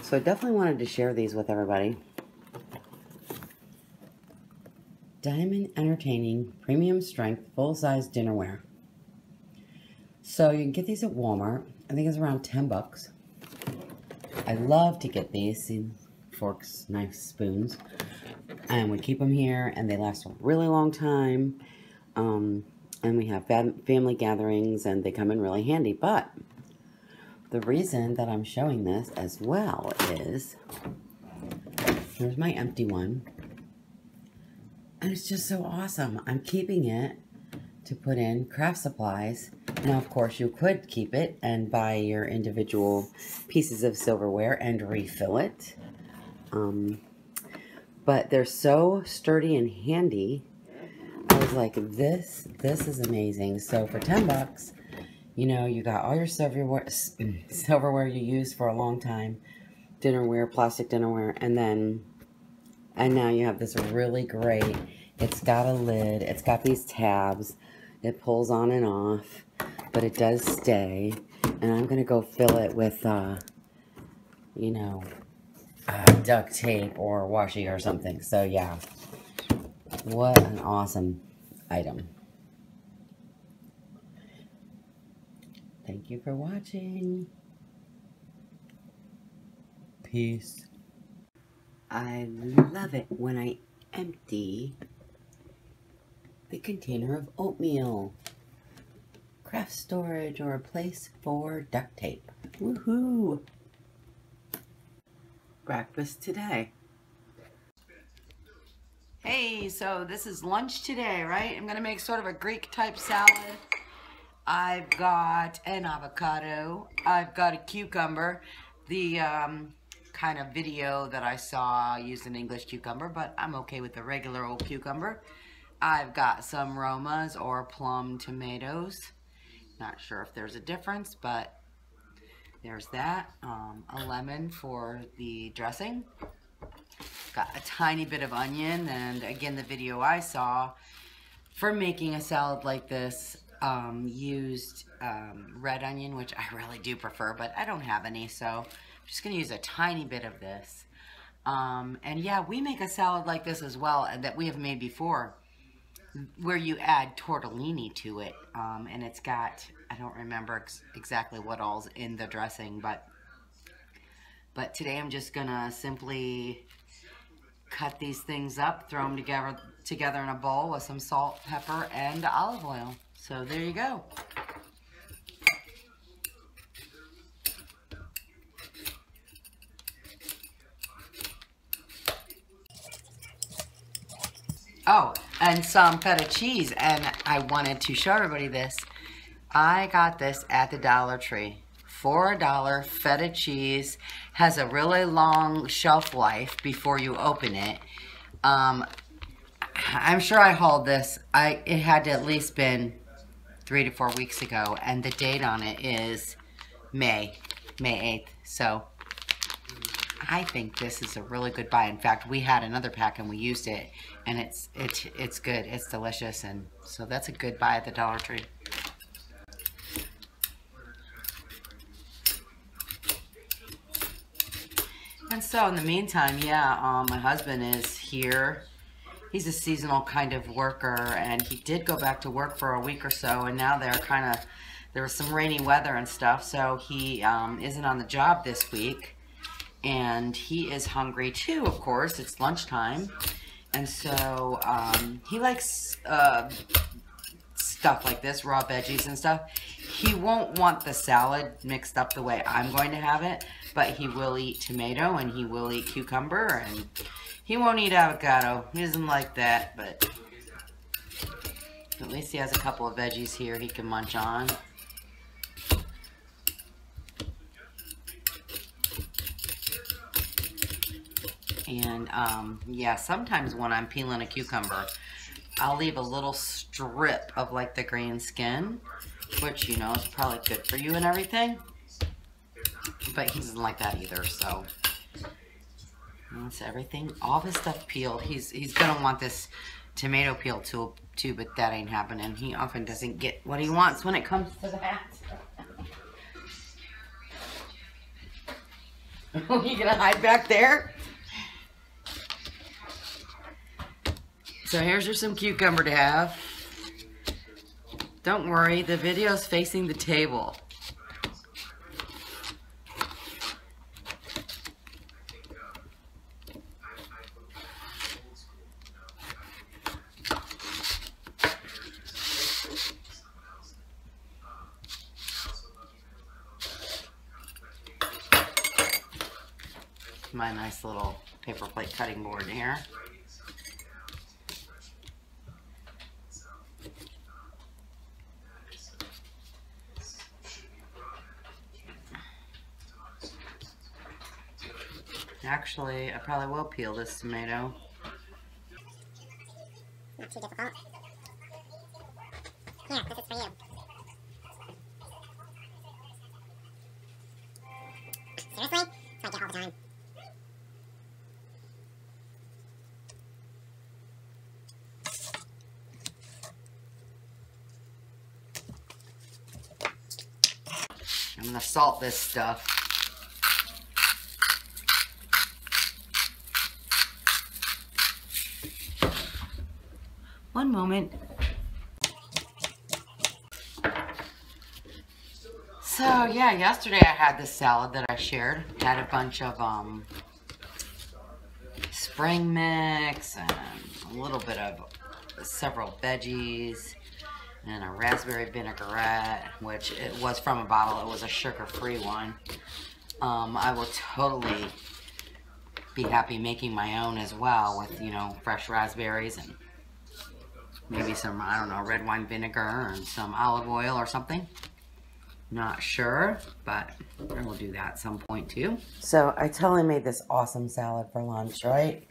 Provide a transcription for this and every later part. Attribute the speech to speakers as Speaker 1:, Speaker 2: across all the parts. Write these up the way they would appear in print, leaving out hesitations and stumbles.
Speaker 1: So I definitely wanted to share these with everybody. Diamond Entertaining Premium Strength Full-Size Dinnerware. So you can get these at Walmart. I think it's around 10 bucks. I love to get these. See, forks, knives, spoons. And we keep them here, and they last a really long time. And we have family gatherings, and they come in really handy. But the reason that I'm showing this as well is, here's my empty one. And it's just so awesome. I'm keeping it to put in craft supplies. Now, of course, you could keep it and buy your individual pieces of silverware and refill it. But they're so sturdy and handy. I was like, this is amazing. So for 10 bucks, you know, you got all your silverware you used for a long time, dinnerware, plastic dinnerware, and now you have this really great, it's got a lid, it's got these tabs, it pulls on and off, but it does stay. And I'm going to go fill it with, you know, duct tape or washi or something. So yeah, what an awesome item. Thank you for watching. Peace. I love it when I empty the container of oatmeal. Craft storage or a place for duct tape. Woohoo! Breakfast today. Hey, so this is lunch today, right? I'm gonna make sort of a Greek type salad. I've got an avocado. I've got a cucumber. The kind of video that I saw used an English cucumber, but I'm okay with the regular old cucumber. I've got some Romas or plum tomatoes. Not sure if there's a difference, but there's that. A lemon for the dressing. Got a tiny bit of onion, and again, the video I saw for making a salad like this used red onion, which I really do prefer, but I don't have any, so I'm just going to use a tiny bit of this. And yeah, we make a salad like this as well, and that we have made before, where you add tortellini to it, and it's got, I don't remember exactly what all's in the dressing, but today I'm just gonna simply cut these things up, throw them together in a bowl with some salt, pepper, and olive oil. So there you go. Oh, and some feta cheese, and I wanted to show everybody this. I got this at the Dollar Tree. For $1, feta cheese has a really long shelf life before you open it. I'm sure I hauled this. It had to at least been 3 to 4 weeks ago, and the date on it is May 8th. So I think this is a really good buy. In fact, we had another pack and we used it, and it's good. It's delicious, and so that's a good buy at the Dollar Tree. And so in the meantime, yeah, my husband is here. He's a seasonal kind of worker, and he did go back to work for a week or so, and now there was some rainy weather and stuff, so he isn't on the job this week. And he is hungry too, of course. It's lunchtime. And so he likes stuff like this, raw veggies and stuff. He won't want the salad mixed up the way I'm going to have it, but he will eat tomato and he will eat cucumber, and he won't eat avocado. He doesn't like that, but at least he has a couple of veggies here he can munch on. And yeah, sometimes when I'm peeling a cucumber, I'll leave a little strip of like the green skin, which, you know, is probably good for you and everything. But he doesn't like that either, so that's everything. All this stuff peeled. He's gonna want this tomato peel tool too, but that ain't happening. He often doesn't get what he wants when it comes to that. You gonna hide back there? So here's your some cucumber to have. Don't worry, the video's facing the table. My nice little paper plate cutting board here. Actually, I probably will peel this tomato.
Speaker 2: Not too difficult. Here, this is for you. Seriously? It's like it all the time.
Speaker 1: I'm gonna salt this stuff. One moment. So yeah, yesterday I had this salad that I shared. Had a bunch of spring mix and a little bit of several veggies and a raspberry vinaigrette, which it was from a bottle. It was a sugar-free one. I will totally be happy making my own as well with, you know, fresh raspberries and maybe some, I don't know, red wine vinegar and some olive oil or something. Not sure, but I will do that at some point too. So I totally made this awesome salad for lunch, right?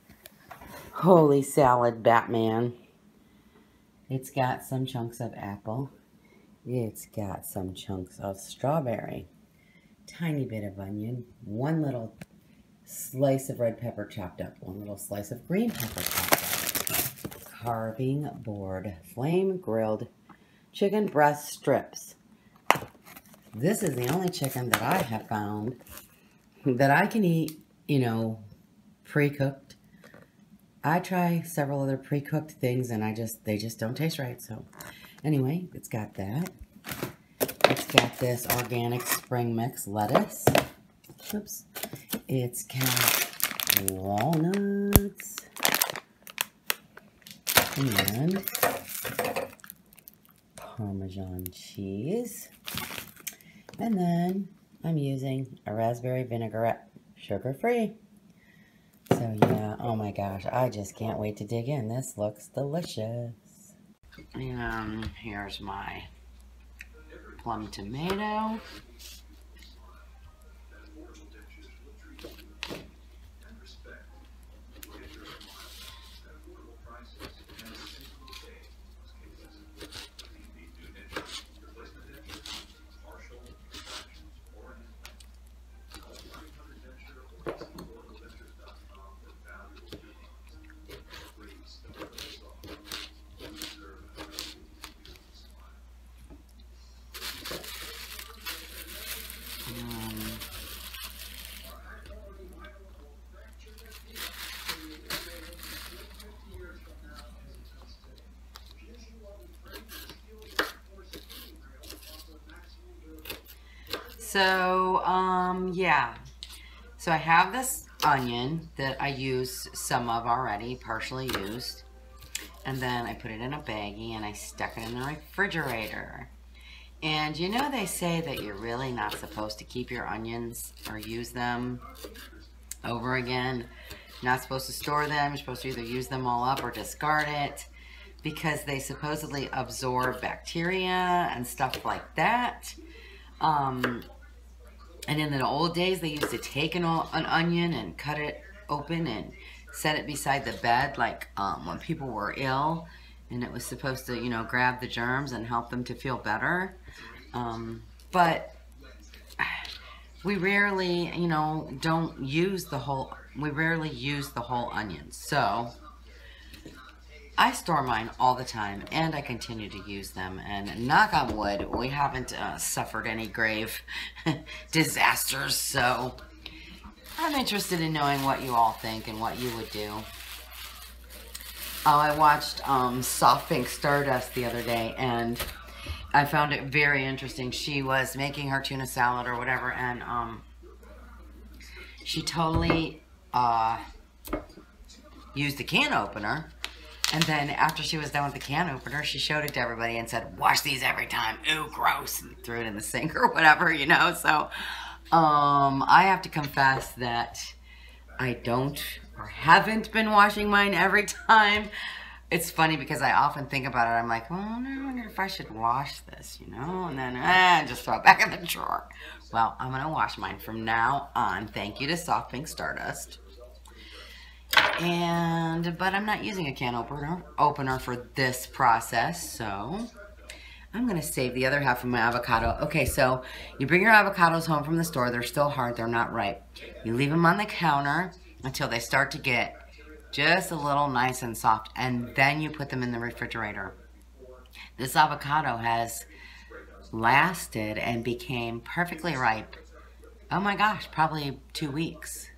Speaker 1: Holy salad, Batman. It's got some chunks of apple. It's got some chunks of strawberry. Tiny bit of onion. One little slice of red pepper chopped up. One little slice of green pepper chopped up. Carving board, flame grilled chicken breast strips. This is the only chicken that I have found that I can eat, you know, pre-cooked. I try several other pre-cooked things and they just don't taste right. So anyway, it's got that. It's got this organic spring mix lettuce. Oops. It's got walnuts. And Parmesan cheese. And then I'm using a raspberry vinaigrette, sugar-free. So yeah, oh my gosh, I just can't wait to dig in. This looks delicious. And here's my plum tomato. So, yeah. So I have this onion that I used some of already, partially used. And then I put it in a baggie and I stuck it in the refrigerator. And you know they say that you're really not supposed to keep your onions or use them over again. You're not supposed to store them. You're supposed to either use them all up or discard it because they supposedly absorb bacteria and stuff like that. And in the old days, they used to take an onion and cut it open and set it beside the bed, like when people were ill, and it was supposed to, you know, grab the germs and help them to feel better. But we rarely, you know, we rarely use the whole onion. So I store mine all the time, and I continue to use them. And knock on wood, we haven't suffered any grave disasters. So I'm interested in knowing what you all think and what you would do. Oh, I watched Soft Pink Stardust the other day, and I found it very interesting. She was making her tuna salad or whatever, and she totally used the can opener. And then after she was done with the can opener, she showed it to everybody and said, wash these every time. Ooh, gross. And threw it in the sink or whatever, you know. So I have to confess that I don't or haven't been washing mine every time. It's funny because I often think about it. I'm like, well, I wonder if I should wash this, you know, and then just throw it back in the drawer. Well, I'm going to wash mine from now on. Thank you to Soft Pink Stardust. But I'm not using a can opener for this process, so I'm going to save the other half of my avocado. Okay, so you bring your avocados home from the store. They're still hard. They're not ripe. You leave them on the counter until they start to get just a little nice and soft, and then you put them in the refrigerator. This avocado has lasted and became perfectly ripe. Oh my gosh, probably 2 weeks.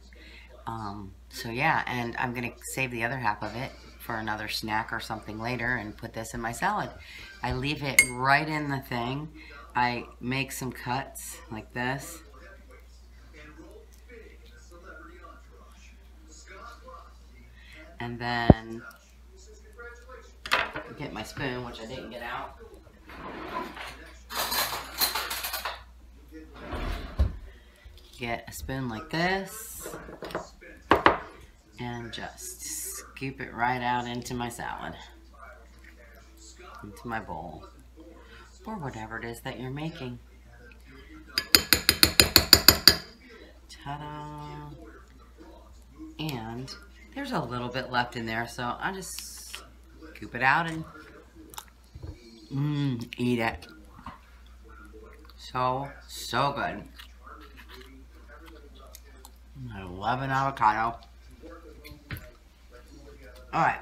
Speaker 1: So yeah, and I'm going to save the other half of it for another snack or something later and put this in my salad. I leave it right in the thing. I make some cuts like this. And then get my spoon, which I didn't get out. Get a spoon like this. And just scoop it right out into my salad. Into my bowl. Or whatever it is that you're making. Ta-da! And there's a little bit left in there, so I'll just scoop it out and eat it. So good. I love an avocado. Alright,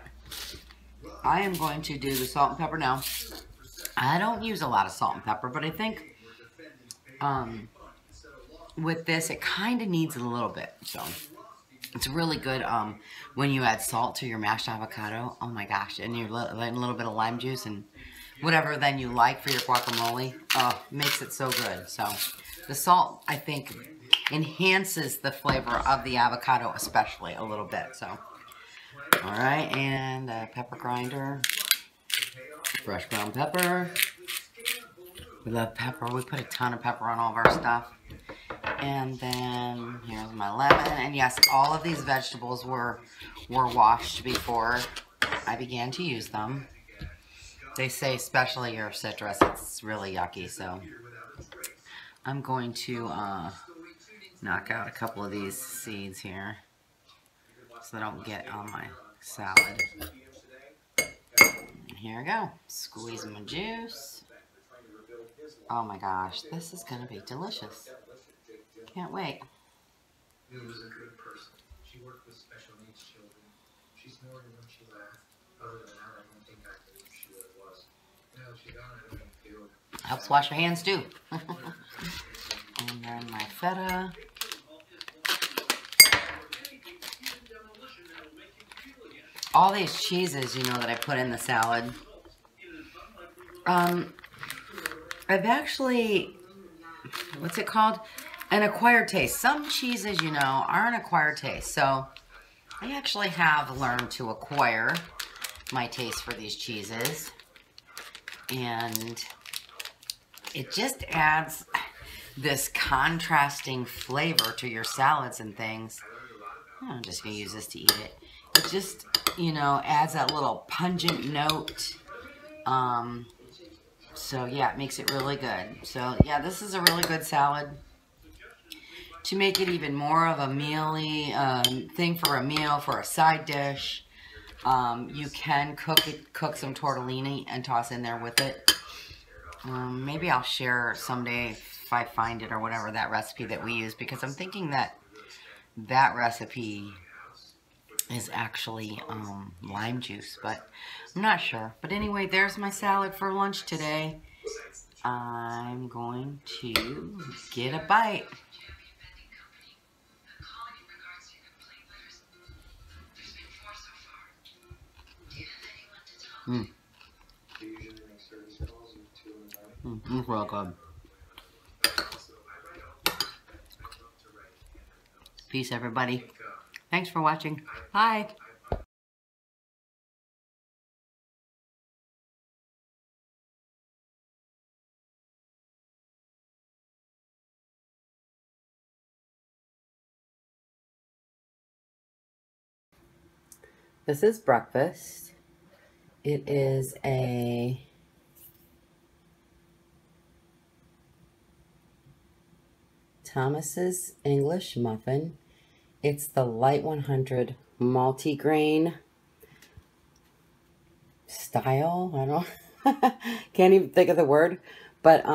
Speaker 1: I am going to do the salt and pepper now. I don't use a lot of salt and pepper, but I think with this it kind of needs a little bit. So it's really good when you add salt to your mashed avocado. Oh my gosh, and you're letting a little bit of lime juice and whatever then you like for your guacamole. Makes it so good. So the salt, I think, enhances the flavor of the avocado especially a little bit. So alright, and a pepper grinder, fresh ground pepper. We love pepper. We put a ton of pepper on all of our stuff. And then here's my lemon. And yes, all of these vegetables were washed before I began to use them. They say especially your citrus, it's really yucky. So I'm going to knock out a couple of these seeds here so they don't get on my salad. And here we go. Squeeze my juice. Oh my gosh, this is going to be delicious. Can't wait.
Speaker 3: She was a good person. She worked with special needs children. She snorted when she laughed. Other than that, I don't think I believe she really was. You know, she got it in the field.
Speaker 1: Helps wash your hands too. And then my feta. All these cheeses, you know, that I put in the salad. I've actually, what's it called? An acquired taste. Some cheeses, you know, are an acquired taste. So I actually have learned to acquire my taste for these cheeses. And it just adds this contrasting flavor to your salads and things. I'm just going to use this to eat it. It just, you know, adds that little pungent note. So yeah, it makes it really good. So yeah, this is a really good salad. To make it even more of a mealy thing for a meal, for a side dish, you can cook some tortellini and toss in there with it. Maybe I'll share someday if I find it or whatever, that recipe that we use, because I'm thinking that that recipe is actually lime juice, but I'm not sure. But anyway, there's my salad for lunch today. I'm going to get a bite. Mm.
Speaker 3: He usually makes service calls at 2 in the morning.
Speaker 1: It's real good.
Speaker 3: Also, I write all the time. I love to write handwritten notes.
Speaker 1: Peace, everybody.
Speaker 3: I think,
Speaker 1: Thanks for watching. Bye. This is breakfast. It is a Thomas's English muffin. It's the Light 100 multigrain style. I don't can't even think of the word. But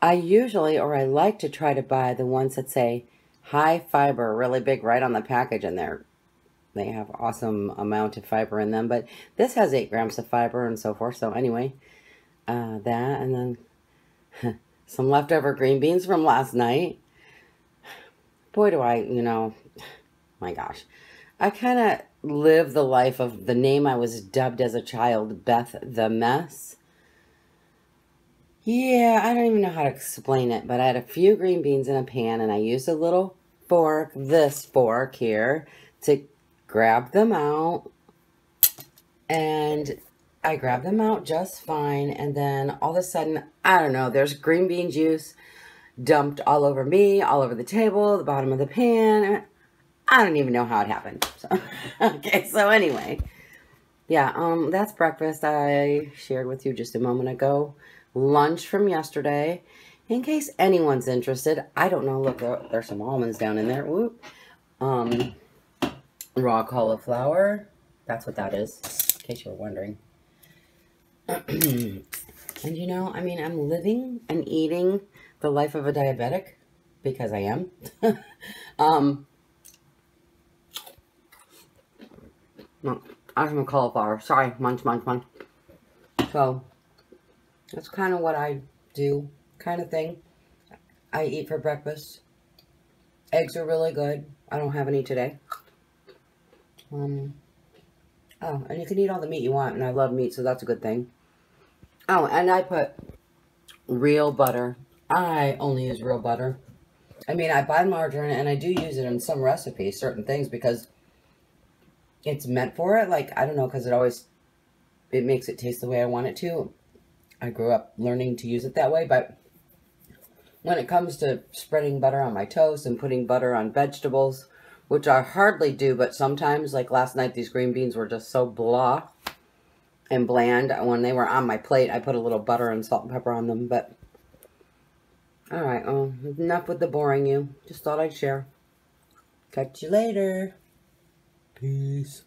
Speaker 1: I usually, or I like to try to buy the ones that say high fiber, really big right on the package, and they have awesome amount of fiber in them. But this has 8 grams of fiber and so forth. So anyway, that, and then some leftover green beans from last night. Boy, do I, my gosh. I kind of live the life of the name I was dubbed as a child, Beth the Mess. Yeah, I don't even know how to explain it, but I had a few green beans in a pan, and I used a little fork, this fork here, to grab them out. And I grabbed them out just fine, and then all of a sudden, I don't know, there's green bean juice dumped all over me, all over the table, the bottom of the pan. I don't even know how it happened. So, okay, so anyway, yeah, that's breakfast I shared with you just a moment ago. Lunch from yesterday. In case anyone's interested, I don't know, look, there's some almonds down in there. Whoop. Raw cauliflower. That's what that is, in case you were wondering. And I mean, I'm living and eating the life of a diabetic, because I am. No, I have a cauliflower. Sorry, munch, munch, munch. So, that's kind of what I do, kind of thing. I eat for breakfast. Eggs are really good. I don't have any today. Oh, and you can eat all the meat you want, and I love meat, so that's a good thing. Oh, and I put real butter. I only use real butter. I mean, I buy margarine, and I do use it in some recipes, certain things, because it's meant for it. Like, I don't know, because it makes it taste the way I want it to. I grew up learning to use it that way, but when it comes to spreading butter on my toast and putting butter on vegetables, which I hardly do, but sometimes, like last night, these green beans were just so blah and bland. When they were on my plate, I put a little butter and salt and pepper on them, but alright, enough with the boring you. Just thought I'd share. Catch you later. Peace.